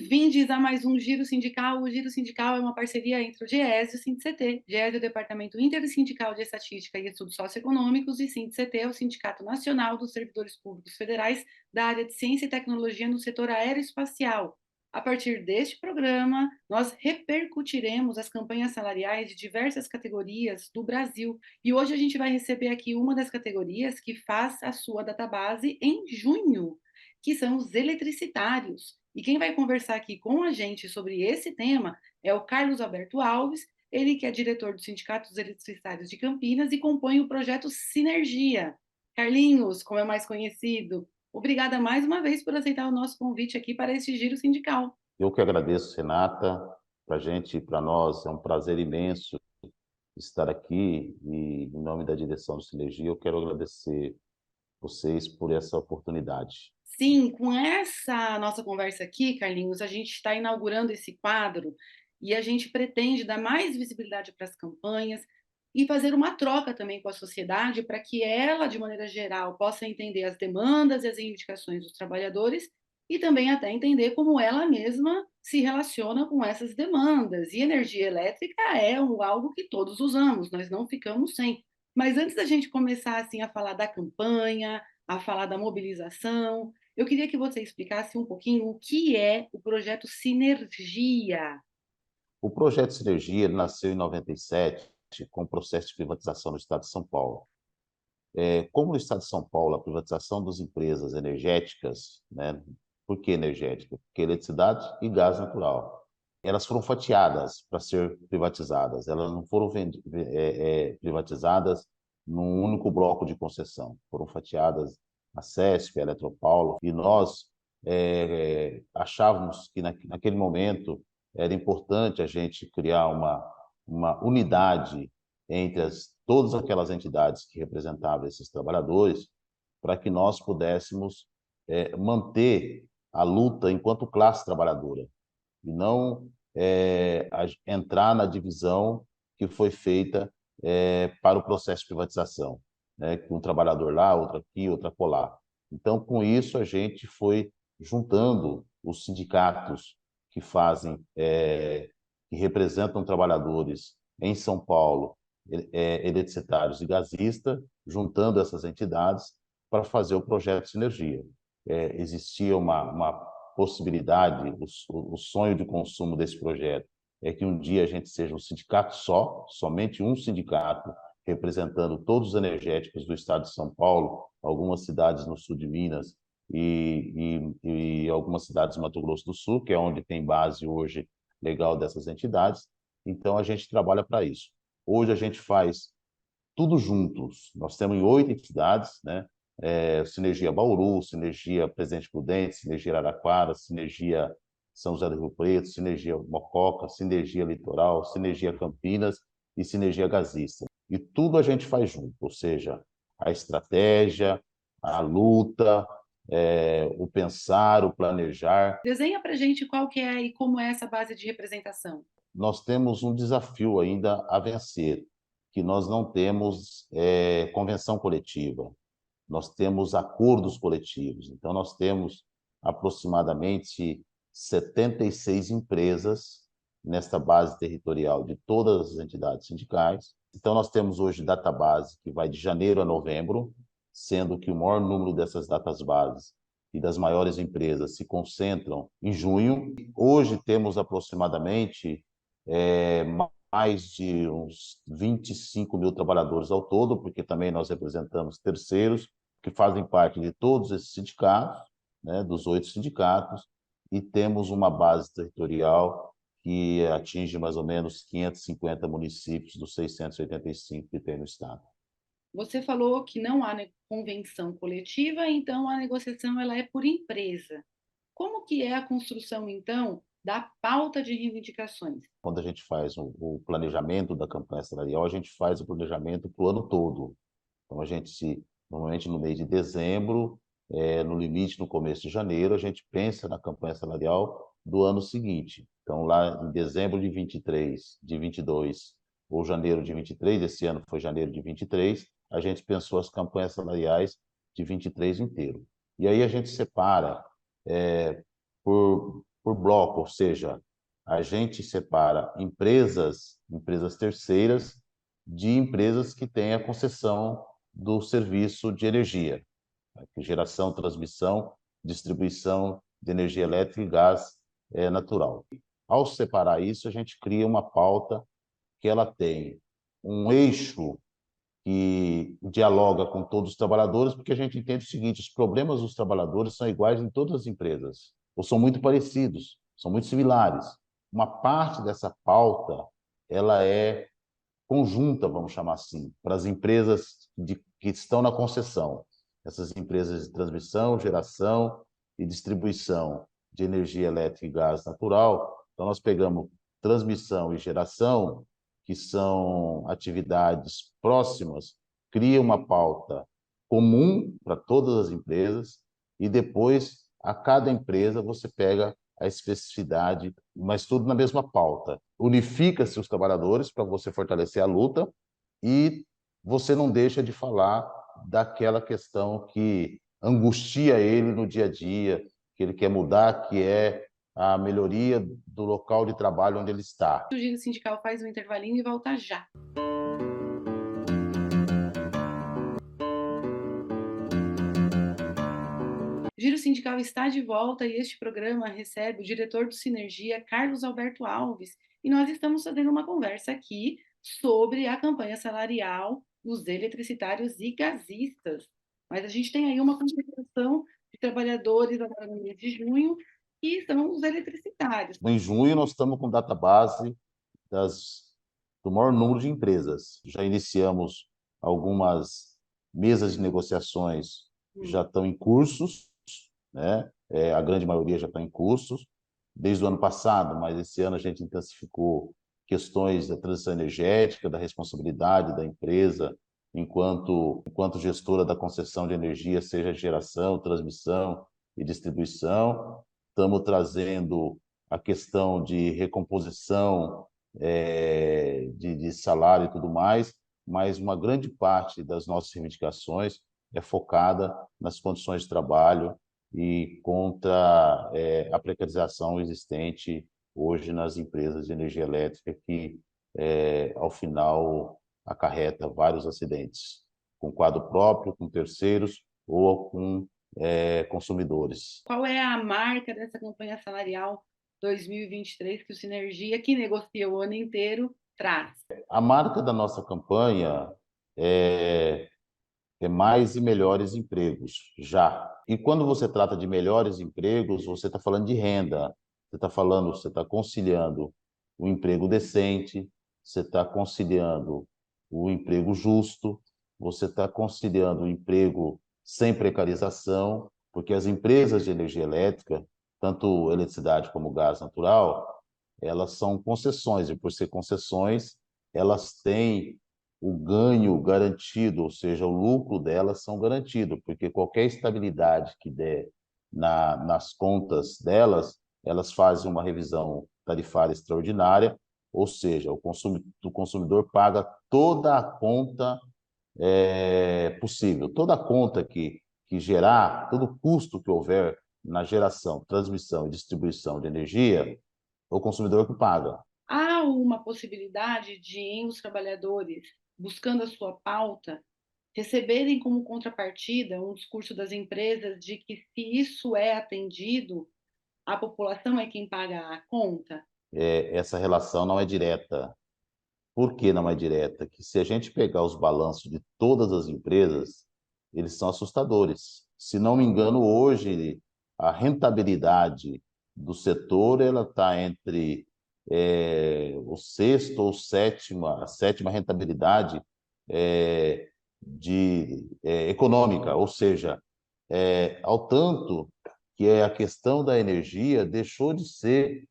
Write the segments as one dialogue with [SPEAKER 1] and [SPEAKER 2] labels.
[SPEAKER 1] Bem-vindos a mais um Giro Sindical. O Giro Sindical é uma parceria entre o DIEESE e o SINDICT. DIEESE é o Departamento Intersindical de Estatística e Estudos Socioeconômicos e SINDICT é o Sindicato Nacional dos Servidores Públicos Federais da área de Ciência e Tecnologia no setor aeroespacial. A partir deste programa, nós repercutiremos as campanhas salariais de diversas categorias do Brasil. E hoje a gente vai receber aqui uma das categorias que faz a sua database em junho, que são os eletricitários. E quem vai conversar aqui com a gente sobre esse tema é o Carlos Alberto Alves, ele que é diretor do Sindicato dos Eletricitários de Campinas e compõe o projeto Sinergia. Carlinhos, como é mais conhecido, obrigada mais uma vez por aceitar o nosso convite aqui para esse giro sindical.
[SPEAKER 2] Eu que agradeço, Renata. Para a gente, para nós, é um prazer imenso estar aqui e, em nome da direção do Sinergia, eu quero agradecer vocês por essa oportunidade.
[SPEAKER 1] Sim, com essa nossa conversa aqui, Carlinhos, a gente está inaugurando esse quadro e a gente pretende dar mais visibilidade para as campanhas e fazer uma troca também com a sociedade para que ela, de maneira geral, possa entender as demandas e as reivindicações dos trabalhadores e também até entender como ela mesma se relaciona com essas demandas. E energia elétrica é algo que todos usamos, nós não ficamos sem. Mas antes da gente começar assim a falar da campanha, a falar da mobilização, eu queria que você explicasse um pouquinho o que é o projeto Sinergia.
[SPEAKER 2] O projeto Sinergia nasceu em 97, com o processo de privatização no Estado de São Paulo. Como no Estado de São Paulo, a privatização das empresas energéticas, né? Por que energética? Porque eletricidade e gás natural. Elas foram fatiadas para ser privatizadas, elas não foram privatizadas num único bloco de concessão, foram fatiadas a CESP, a Eletropaulo, e nós achávamos que naquele momento era importante a gente criar uma unidade entre todas aquelas entidades que representavam esses trabalhadores, para que nós pudéssemos manter a luta enquanto classe trabalhadora, e não entrar na divisão que foi feita para o processo de privatização, né? Um trabalhador lá, outro aqui, outro acolá. Então, com isso, a gente foi juntando os sindicatos que que representam trabalhadores em São Paulo, eletricitários e gasistas, juntando essas entidades para fazer o projeto Sinergia. Existia uma possibilidade, o sonho de consumo desse projeto é que um dia a gente seja um sindicato só, somente um sindicato, representando todos os energéticos do estado de São Paulo, algumas cidades no sul de Minas e algumas cidades do Mato Grosso do Sul, que é onde tem base hoje legal dessas entidades. Então, a gente trabalha para isso. Hoje a gente faz tudo juntos. Nós temos 8 entidades, né? Sinergia Bauru, Sinergia Presidente Prudente, Sinergia Araraquara, Sinergia São José do Rio Preto, Sinergia Mococa, Sinergia Litoral, Sinergia Campinas e Sinergia Gasista. E tudo a gente faz junto, ou seja, a estratégia, a luta, o pensar, o planejar.
[SPEAKER 1] Desenha para a gente qual que é e como é essa base de representação.
[SPEAKER 2] Nós temos um desafio ainda a vencer, que nós não temos convenção coletiva, nós temos acordos coletivos. Então, nós temos aproximadamente 76 empresas nesta base territorial de todas as entidades sindicais. Então, nós temos hoje database que vai de janeiro a novembro, sendo que o maior número dessas datas bases e das maiores empresas se concentram em junho. Hoje temos aproximadamente mais de uns 25 mil trabalhadores ao todo, porque também nós representamos terceiros que fazem parte de todos esses sindicatos, né, dos 8 sindicatos, e temos uma base territorial que atinge mais ou menos 550 municípios dos 685 que tem no estado.
[SPEAKER 1] Você falou que não há convenção coletiva, então a negociação ela é por empresa. Como que é a construção, então, da pauta de reivindicações?
[SPEAKER 2] Quando a gente faz o planejamento da campanha salarial, a gente faz o planejamento para o ano todo. Então, normalmente no mês de dezembro, no limite, no começo de janeiro, a gente pensa na campanha salarial do ano seguinte. Então, lá em dezembro de 23, de 22, ou janeiro de 23, esse ano foi janeiro de 23, a gente pensou as campanhas salariais de 23 inteiro. E aí a gente separa por por bloco, ou seja, a gente separa empresas terceiras de empresas que têm a concessão do serviço de energia, né, geração, transmissão, distribuição de energia elétrica e gás natural. Ao separar isso, a gente cria uma pauta que ela tem um eixo que dialoga com todos os trabalhadores, porque a gente entende o seguinte: os problemas dos trabalhadores são iguais em todas as empresas, ou são muito parecidos, são muito similares. Uma parte dessa pauta, ela é conjunta, vamos chamar assim, para as empresas que estão na concessão. Essas empresas de transmissão, geração e distribuição de energia elétrica e gás natural. Então, nós pegamos transmissão e geração, que são atividades próximas, cria uma pauta comum para todas as empresas e depois, a cada empresa, você pega a especificidade, mas tudo na mesma pauta. Unifica-se os trabalhadores para você fortalecer a luta e você não deixa de falar daquela questão que angustia ele no dia a dia, que ele quer mudar, que é a melhoria do local de trabalho onde ele está.
[SPEAKER 1] O Giro Sindical faz um intervalinho e volta já. O Giro Sindical está de volta e este programa recebe o diretor do Sinergia, Carlos Alberto Alves, e nós estamos fazendo uma conversa aqui sobre a campanha salarial dos eletricitários e gasistas. Mas a gente tem aí uma concentração de trabalhadores agora no mês de junho, que são os eletricitários.
[SPEAKER 2] Em junho, nós estamos com database do maior número de empresas. Já iniciamos algumas mesas de negociações, já estão em cursos, né? A grande maioria já está em cursos, desde o ano passado, mas esse ano a gente intensificou questões da transição energética, da responsabilidade da empresa enquanto gestora da concessão de energia, seja geração, transmissão e distribuição. Estamos trazendo a questão de recomposição de salário e tudo mais, mas uma grande parte das nossas reivindicações é focada nas condições de trabalho e contra a precarização existente hoje nas empresas de energia elétrica, que, ao final, acarreta vários acidentes, com quadro próprio, com terceiros ou com consumidores.
[SPEAKER 1] Qual é a marca dessa campanha salarial 2023 que o Sinergia, que negocia o ano inteiro, traz?
[SPEAKER 2] A marca da nossa campanha é mais e melhores empregos, já. E quando você trata de melhores empregos, você está falando de renda, você está conciliando o emprego decente, você está conciliando o emprego justo, você está conciliando o emprego sem precarização, porque as empresas de energia elétrica, tanto eletricidade como gás natural, elas são concessões, e por ser concessões, elas têm o ganho garantido, ou seja, o lucro delas são garantido, porque qualquer estabilidade que der nas contas delas, elas fazem uma revisão tarifária extraordinária, ou seja, o consumidor paga toda a conta possível, toda a conta que gerar, todo o custo que houver na geração, transmissão e distribuição de energia, o consumidor que paga.
[SPEAKER 1] Há uma possibilidade de os trabalhadores, buscando a sua pauta, receberem como contrapartida um discurso das empresas de que, se isso é atendido, a população é quem paga a conta?
[SPEAKER 2] Essa relação não é direta. Por que não é direta? Que se a gente pegar os balanços de todas as empresas, eles são assustadores. Se não me engano, hoje a rentabilidade do setor ela está entre o sexto ou a sétima rentabilidade econômica, ou seja, ao tanto que a questão da energia deixou de ser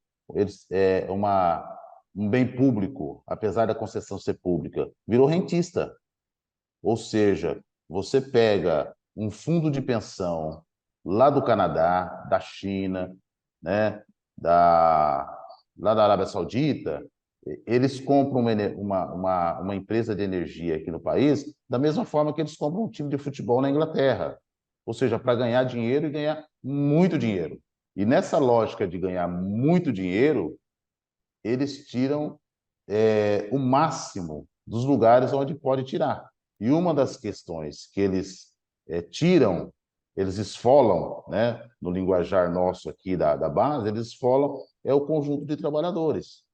[SPEAKER 2] um bem público, apesar da concessão ser pública, virou rentista. Ou seja, você pega um fundo de pensão lá do Canadá, da China, né, lá da Arábia Saudita, eles compram uma empresa de energia aqui no país da mesma forma que eles compram um time de futebol na Inglaterra. Ou seja, para ganhar dinheiro e ganhar muito dinheiro. E nessa lógica de ganhar muito dinheiro, eles tiram o máximo dos lugares onde pode tirar. E uma das questões que eles tiram, eles esfolam, né, no linguajar nosso aqui da base, eles esfolam é o conjunto de trabalhadores.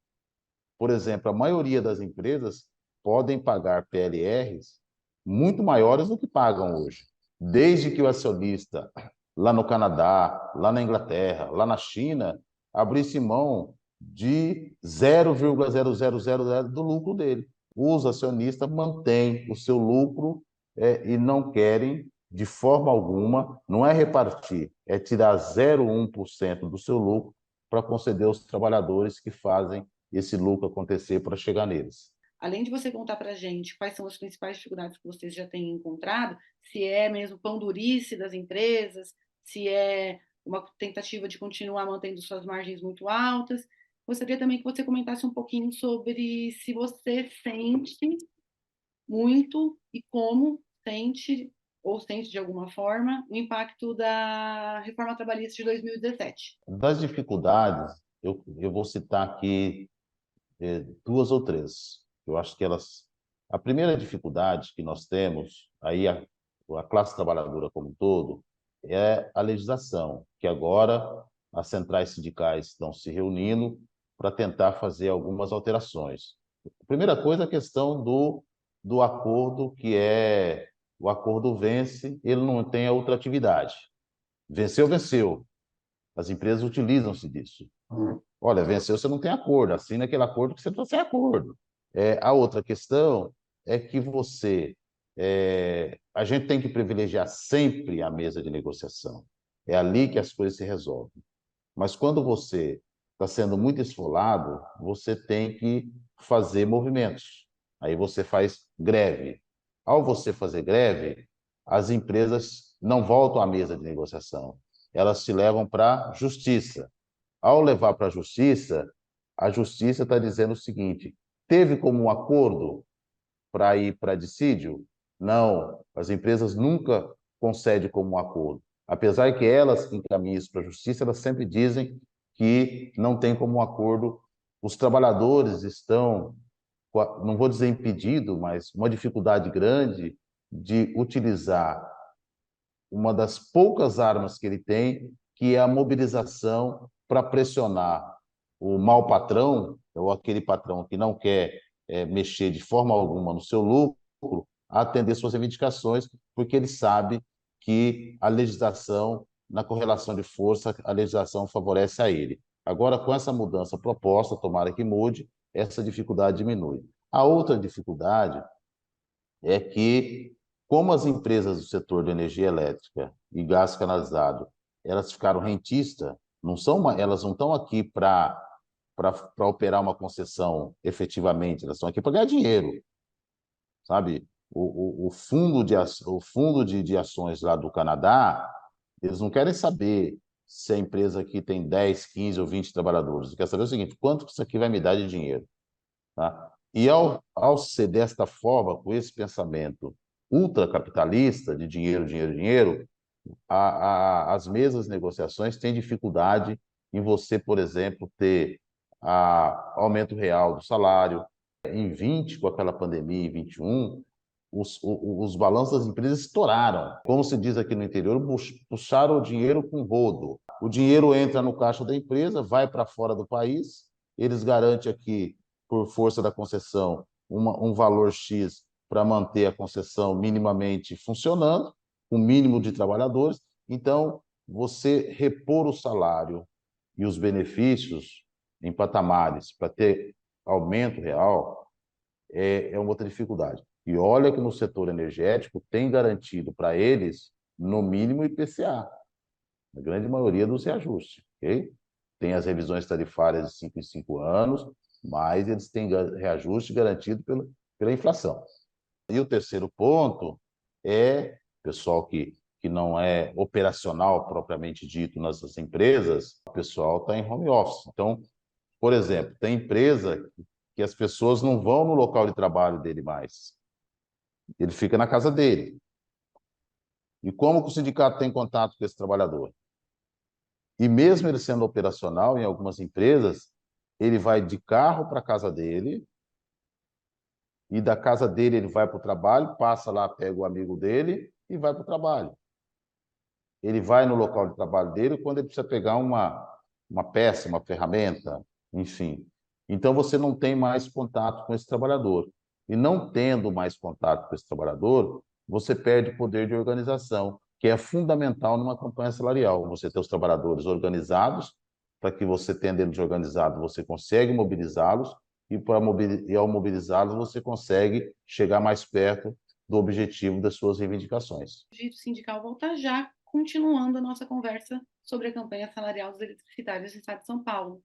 [SPEAKER 2] Por exemplo, a maioria das empresas podem pagar PLRs muito maiores do que pagam hoje. Desde que o acionista, lá no Canadá, lá na Inglaterra, lá na China, abrisse mão de 0,0000 do lucro dele. Os acionistas mantêm o seu lucro e não querem, de forma alguma, não é repartir, é tirar 0,1% do seu lucro para conceder aos trabalhadores que fazem esse lucro acontecer para chegar neles.
[SPEAKER 1] Além de você contar para a gente quais são as principais dificuldades que vocês já têm encontrado, se é mesmo pão durice das empresas, se é uma tentativa de continuar mantendo suas margens muito altas, gostaria também que você comentasse um pouquinho sobre se você sente muito e como sente, ou sente de alguma forma, o impacto da reforma trabalhista de 2017.
[SPEAKER 2] Das dificuldades, eu vou citar aqui duas ou três. Eu acho que elas. A primeira dificuldade que nós temos, aí a classe trabalhadora como um todo, é a legislação, que agora as centrais sindicais estão se reunindo para tentar fazer algumas alterações. A primeira coisa é a questão do acordo, que é o acordo vence, ele não tem a outra atividade. Venceu, venceu. As empresas utilizam-se disso. Olha, venceu, você não tem acordo, assina aquele acordo que você está sem acordo. A outra questão é que a gente tem que privilegiar sempre a mesa de negociação. É ali que as coisas se resolvem. Mas quando você está sendo muito esfolado, você tem que fazer movimentos. Aí você faz greve. Ao você fazer greve, as empresas não voltam à mesa de negociação. Elas se levam para a justiça. Ao levar para a justiça está dizendo o seguinte: teve como um acordo para ir para dissídio? Não, as empresas nunca concedem como um acordo. Apesar que elas encaminham isso para a justiça, elas sempre dizem que não tem como um acordo. Os trabalhadores estão, não vou dizer impedido, mas uma dificuldade grande de utilizar uma das poucas armas que ele tem, que é a mobilização para pressionar o mau patrão, ou aquele patrão que não quer mexer de forma alguma no seu lucro, a atender suas reivindicações, porque ele sabe que a legislação, na correlação de força, a legislação favorece a ele. Agora, com essa mudança proposta, tomara que mude, essa dificuldade diminui. A outra dificuldade é que, como as empresas do setor de energia elétrica e gás canalizado, elas ficaram rentistas, elas não estão aqui para operar uma concessão efetivamente, elas estão aqui para ganhar dinheiro, sabe? O fundo de ações lá do Canadá, eles não querem saber se a empresa aqui tem 10, 15 ou 20 trabalhadores. Eles querem saber o seguinte: quanto que isso aqui vai me dar de dinheiro? Tá? E ao ser desta forma, com esse pensamento ultracapitalista de dinheiro, dinheiro, dinheiro, as mesmas negociações têm dificuldade em você, por exemplo, ter aumento real do salário. Em 20, com aquela pandemia, em 21, os balanços das empresas estouraram. Como se diz aqui no interior, puxaram o dinheiro com rodo. O dinheiro entra no caixa da empresa, vai para fora do país, eles garantem aqui, por força da concessão, um valor X para manter a concessão minimamente funcionando, com o mínimo de trabalhadores. Então, você repor o salário e os benefícios em patamares para ter aumento real é uma outra dificuldade. E olha que no setor energético tem garantido para eles, no mínimo, IPCA, na grande maioria dos reajustes. Okay? Tem as revisões tarifárias de 5 em 5 anos, mas eles têm reajuste garantido pela inflação. E o terceiro ponto é, pessoal que não é operacional propriamente dito nas empresas, o pessoal está em home office. Então, por exemplo, tem empresa que as pessoas não vão no local de trabalho dele mais. Ele fica na casa dele. E como que o sindicato tem contato com esse trabalhador? E mesmo ele sendo operacional em algumas empresas, ele vai de carro para a casa dele, e da casa dele ele vai para o trabalho, passa lá, pega o amigo dele e vai para o trabalho. Ele vai no local de trabalho dele quando ele precisa pegar uma peça, uma ferramenta, enfim. Então, você não tem mais contato com esse trabalhador. E não tendo mais contato com esse trabalhador, você perde poder de organização, que é fundamental numa campanha salarial. Você ter os trabalhadores organizados, para que você, tendo eles organizados, você consegue mobilizá-los, e ao mobilizá-los, você consegue chegar mais perto do objetivo das suas reivindicações.
[SPEAKER 1] O Giro Sindical volta já, continuando a nossa conversa sobre a campanha salarial dos eletricitários do Estado de São Paulo.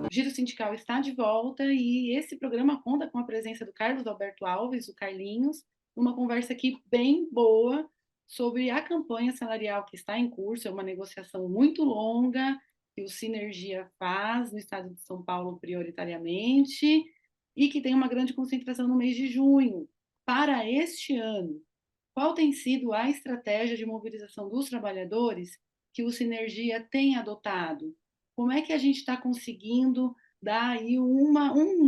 [SPEAKER 1] O Giro Sindical está de volta e esse programa conta com a presença do Carlos Alberto Alves, o Carlinhos, numa conversa aqui bem boa sobre a campanha salarial que está em curso. É uma negociação muito longa que o Sinergia faz no estado de São Paulo prioritariamente e que tem uma grande concentração no mês de junho. Para este ano, qual tem sido a estratégia de mobilização dos trabalhadores que o Sinergia tem adotado? Como é que a gente está conseguindo dar aí um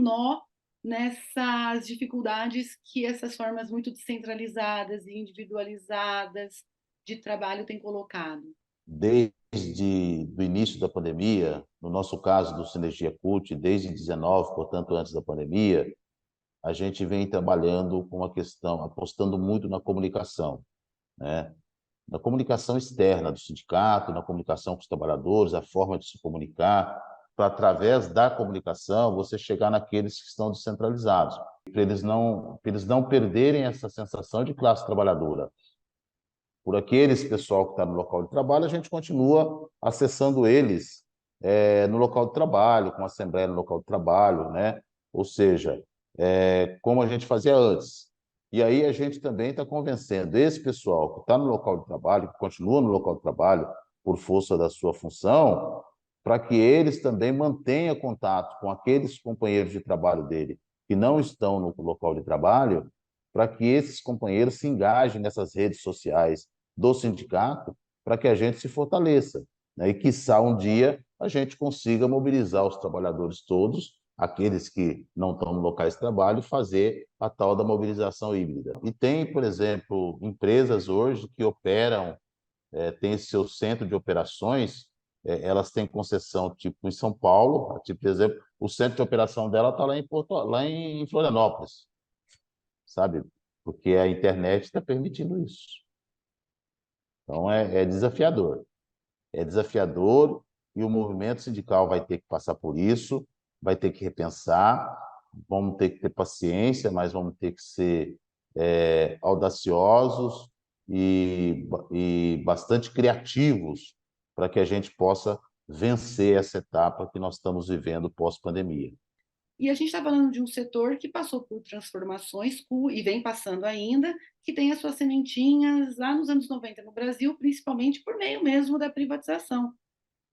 [SPEAKER 1] nó nessas dificuldades que essas formas muito descentralizadas e individualizadas de trabalho têm colocado?
[SPEAKER 2] Desde o início da pandemia, no nosso caso do Sinergia CUT, desde 19, portanto, antes da pandemia, a gente vem trabalhando com a questão, apostando muito na comunicação, né? Na comunicação externa do sindicato, na comunicação com os trabalhadores, a forma de se comunicar, para, através da comunicação, você chegar naqueles que estão descentralizados, para eles não perderem essa sensação de classe trabalhadora. Por aqueles pessoal que está no local de trabalho, a gente continua acessando eles no local de trabalho, com assembleia no local de trabalho, né? Ou seja, como a gente fazia antes. E aí a gente também está convencendo esse pessoal que está no local de trabalho, que continua no local de trabalho por força da sua função, para que eles também mantenham contato com aqueles companheiros de trabalho dele que não estão no local de trabalho, para que esses companheiros se engajem nessas redes sociais do sindicato, para que a gente se fortaleça, né? E, quiçá, um dia a gente consiga mobilizar os trabalhadores todos, aqueles que não estão no locais de trabalho, fazer a tal da mobilização híbrida. E tem, por exemplo, empresas hoje que operam, têm seu centro de operações, elas têm concessão, tipo em São Paulo, tipo, por exemplo, o centro de operação dela está lá em Florianópolis, sabe? Porque a internet está permitindo isso. Então, é desafiador. É desafiador e o movimento sindical vai ter que passar por isso, vai ter que repensar, vamos ter que ter paciência, mas vamos ter que ser audaciosos e bastante criativos para que a gente possa vencer essa etapa que nós estamos vivendo pós-pandemia.
[SPEAKER 1] E a gente está falando de um setor que passou por transformações e vem passando ainda, que tem as suas sementinhas lá nos anos 90 no Brasil, principalmente por meio mesmo da privatização.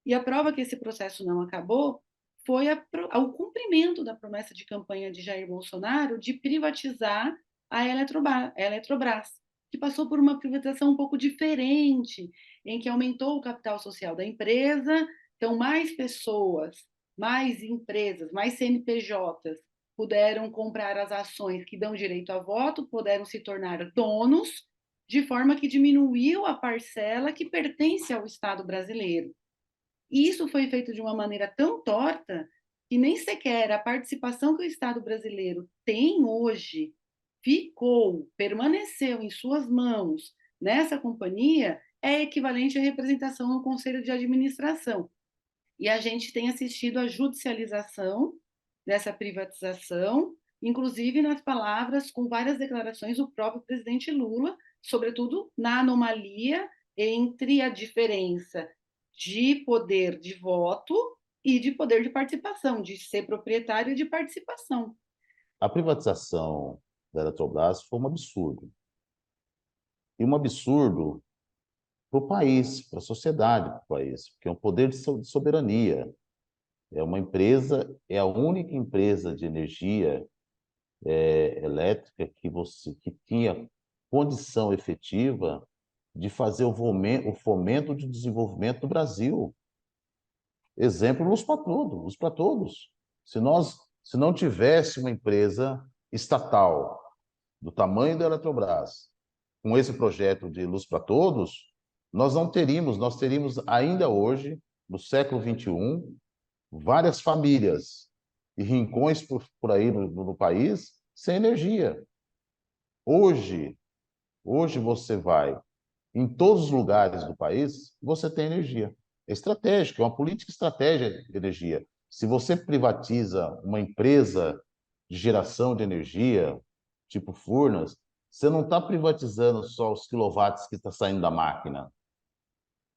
[SPEAKER 1] E a prova que esse processo não acabou foi o cumprimento da promessa de campanha de Jair Bolsonaro de privatizar a Eletrobras, que passou por uma privatização um pouco diferente, em que aumentou o capital social da empresa, então mais pessoas, mais empresas, mais CNPJs puderam comprar as ações que dão direito a voto, puderam se tornar donos, de forma que diminuiu a parcela que pertence ao Estado brasileiro. E isso foi feito de uma maneira tão torta que nem sequer a participação que o Estado brasileiro tem hoje permaneceu em suas mãos nessa companhia é equivalente à representação no Conselho de Administração. E a gente tem assistido à judicialização dessa privatização, inclusive nas palavras, com várias declarações do próprio presidente Lula, sobretudo na anomalia entre a diferença de poder de voto e de poder de participação, de ser proprietário e de participação.
[SPEAKER 2] A privatização da Eletrobras foi um absurdo. E um absurdo para o país, para a sociedade do país, porque é um poder de soberania. É uma empresa, é a única empresa de energia elétrica que tinha condição efetiva de fazer o fomento de desenvolvimento do Brasil. Exemplo, luz para todos, luz para todos. Se não tivesse uma empresa estatal do tamanho da Eletrobras, com esse projeto de luz para todos, nós teríamos ainda hoje, no século XXI, várias famílias e rincões por aí no país sem energia. Hoje, hoje você vai em todos os lugares do país, você tem energia. É estratégico, é uma política estratégica de energia. Se você privatiza uma empresa de geração de energia, tipo Furnas, você não está privatizando só os quilowatts que está saindo da máquina.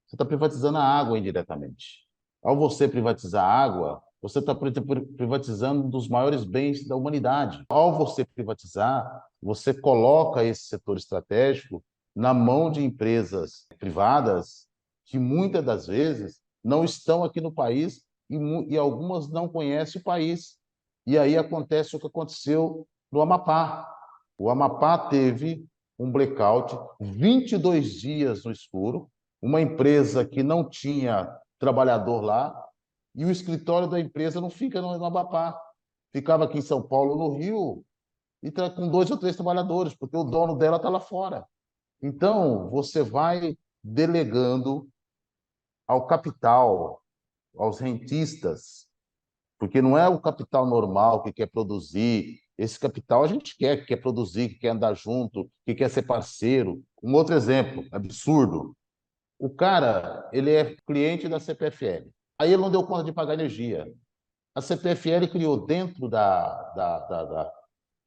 [SPEAKER 2] Você está privatizando a água indiretamente. Ao você privatizar a água, você está privatizando um dos maiores bens da humanidade. Ao você privatizar, você coloca esse setor estratégico na mão de empresas privadas que muitas das vezes não estão aqui no país e algumas não conhecem o país. E aí acontece o que aconteceu no Amapá. O Amapá teve um blackout, 22 dias no escuro, uma empresa que não tinha trabalhador lá, e o escritório da empresa não fica no Amapá. Ficava aqui em São Paulo, no Rio, e com 2 ou 3 trabalhadores, porque o dono dela está lá fora. Então, você vai delegando ao capital, aos rentistas, porque não é o capital normal que quer produzir. Esse capital a gente quer, que quer produzir, que quer andar junto, que quer ser parceiro. Um outro exemplo, absurdo. O cara, ele é cliente da CPFL. Aí ele não deu conta de pagar energia. A CPFL criou dentro da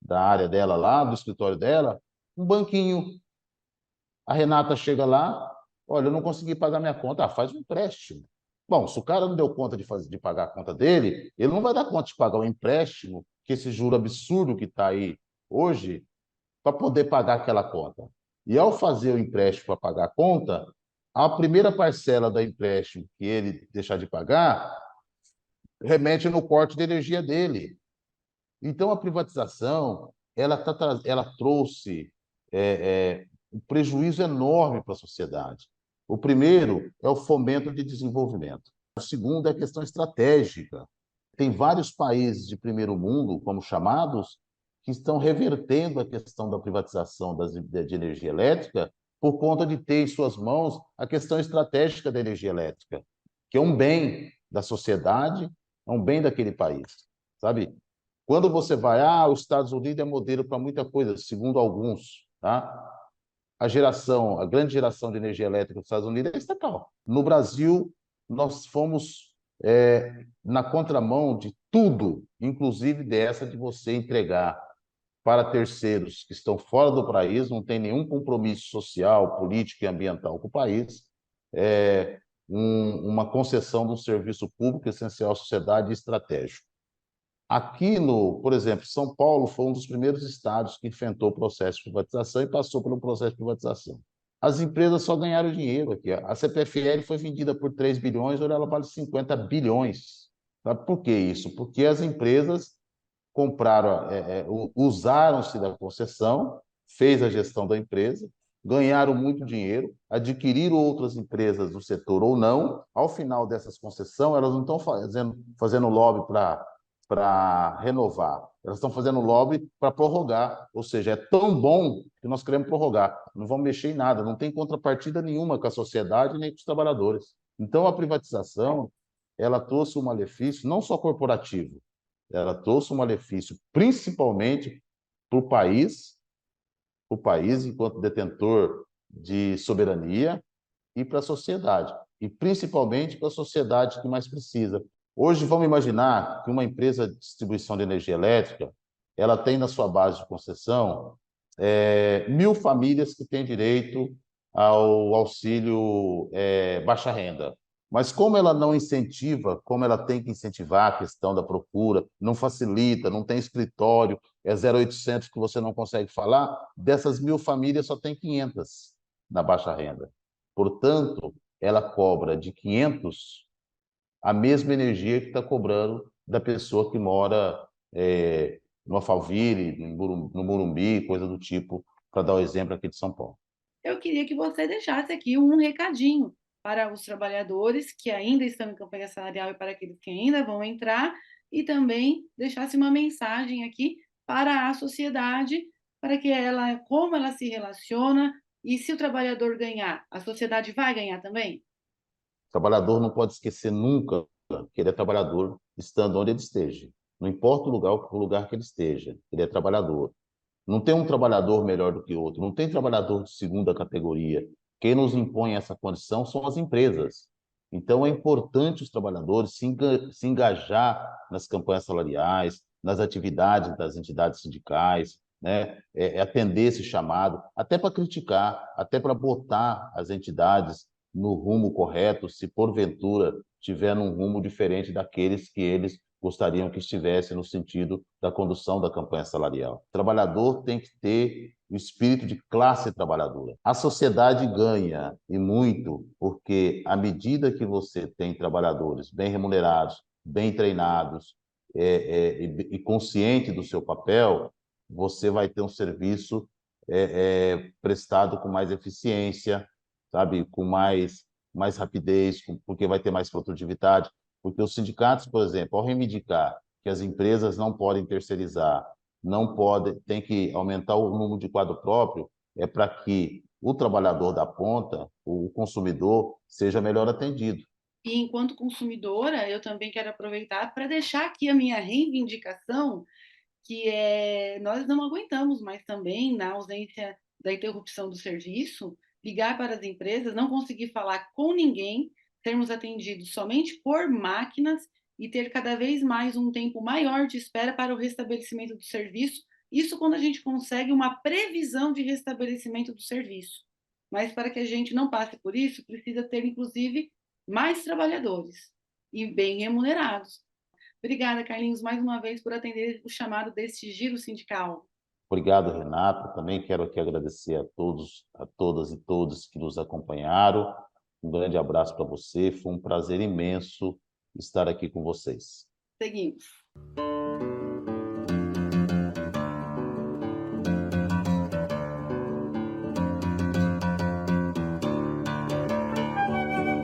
[SPEAKER 2] área dela lá, do escritório dela, um banquinho. A Renata chega lá, olha, eu não consegui pagar minha conta. Ah, faz um empréstimo. Bom, se o cara não deu conta de pagar a conta dele, ele não vai dar conta de pagar o empréstimo, que esse juro absurdo que está aí hoje, para poder pagar aquela conta. E ao fazer o empréstimo para pagar a conta, a primeira parcela do empréstimo que ele deixar de pagar remete no corte de energia dele. Então, a privatização ela trouxe um prejuízo enorme para a sociedade. O primeiro é o fomento de desenvolvimento. O segundo é a questão estratégica. Tem vários países de primeiro mundo, como chamados, que estão revertendo a questão da privatização de energia elétrica por conta de ter em suas mãos a questão estratégica da energia elétrica, que é um bem da sociedade, é um bem daquele país, sabe? Quando você vai, os Estados Unidos é modelo para muita coisa, segundo alguns, tá? A grande geração de energia elétrica dos Estados Unidos é estatal. No Brasil, nós fomos na contramão de tudo, inclusive dessa de você entregar para terceiros que estão fora do país, não tem nenhum compromisso social, político e ambiental com o país, uma concessão de um serviço público essencial à sociedade e estratégico. Aqui por exemplo, São Paulo foi um dos primeiros estados que enfrentou o processo de privatização e passou pelo processo de privatização. As empresas só ganharam dinheiro aqui. A CPFL foi vendida por 3 bilhões, hoje ela vale 50 bilhões. Sabe por que isso? Porque as empresas compraram, usaram-se da concessão, fez a gestão da empresa, ganharam muito dinheiro, adquiriram outras empresas do setor ou não. Ao final dessas concessões, elas não estão fazendo lobby para renovar. Elas estão fazendo lobby para prorrogar, ou seja, é tão bom que nós queremos prorrogar. Não vamos mexer em nada, não tem contrapartida nenhuma com a sociedade nem com os trabalhadores. Então, a privatização, ela trouxe um malefício não só corporativo, ela trouxe um malefício principalmente para o país enquanto detentor de soberania e para a sociedade, e principalmente para a sociedade que mais precisa. Hoje, vamos imaginar que uma empresa de distribuição de energia elétrica ela tem na sua base de concessão 1.000 famílias que têm direito ao auxílio baixa renda. Mas como ela não incentiva, como ela tem que incentivar a questão da procura, não facilita, não tem escritório, é 0800 que você não consegue falar, dessas 1.000 famílias só tem 500 na baixa renda. Portanto, ela cobra de 500 a mesma energia que está cobrando da pessoa que mora no Alphaville, no Morumbi, coisa do tipo, para dar o exemplo aqui de São Paulo.
[SPEAKER 1] Eu queria que você deixasse aqui um recadinho para os trabalhadores que ainda estão em campanha salarial e para aqueles que ainda vão entrar, e também deixasse uma mensagem aqui para a sociedade, para que ela, como ela se relaciona, e se o trabalhador ganhar, a sociedade vai ganhar também?
[SPEAKER 2] O trabalhador não pode esquecer nunca que ele é trabalhador estando onde ele esteja. Não importa o lugar que ele esteja, ele é trabalhador. Não tem um trabalhador melhor do que outro, não tem trabalhador de segunda categoria. Quem nos impõe essa condição são as empresas. Então, é importante os trabalhadores se engajar nas campanhas salariais, nas atividades das entidades sindicais, né? Atender esse chamado, até para criticar, até para botar as entidades no rumo correto, se porventura tiver num rumo diferente daqueles que eles gostariam que estivesse no sentido da condução da campanha salarial. O trabalhador tem que ter o espírito de classe trabalhadora. A sociedade ganha, e muito, porque à medida que você tem trabalhadores bem remunerados, bem treinados e consciente do seu papel, você vai ter um serviço prestado com mais eficiência, sabe, com mais rapidez, porque vai ter mais produtividade. Porque os sindicatos, por exemplo, ao reivindicar que as empresas não podem terceirizar, não podem, tem que aumentar o número de quadro próprio, é para que o trabalhador da ponta, o consumidor, seja melhor atendido.
[SPEAKER 1] E enquanto consumidora, eu também quero aproveitar para deixar aqui a minha reivindicação, que é nós não aguentamos mais também, na ausência da interrupção do serviço, ligar para as empresas, não conseguir falar com ninguém, sermos atendidos somente por máquinas e ter cada vez mais um tempo maior de espera para o restabelecimento do serviço. Isso quando a gente consegue uma previsão de restabelecimento do serviço. Mas para que a gente não passe por isso, precisa ter, inclusive, mais trabalhadores e bem remunerados. Obrigada, Carlinhos, mais uma vez por atender o chamado deste giro sindical.
[SPEAKER 2] Obrigado, Renato. Também quero aqui agradecer a todos, a todas e todos que nos acompanharam. Um grande abraço para você. Foi um prazer imenso estar aqui com vocês.
[SPEAKER 1] Seguimos.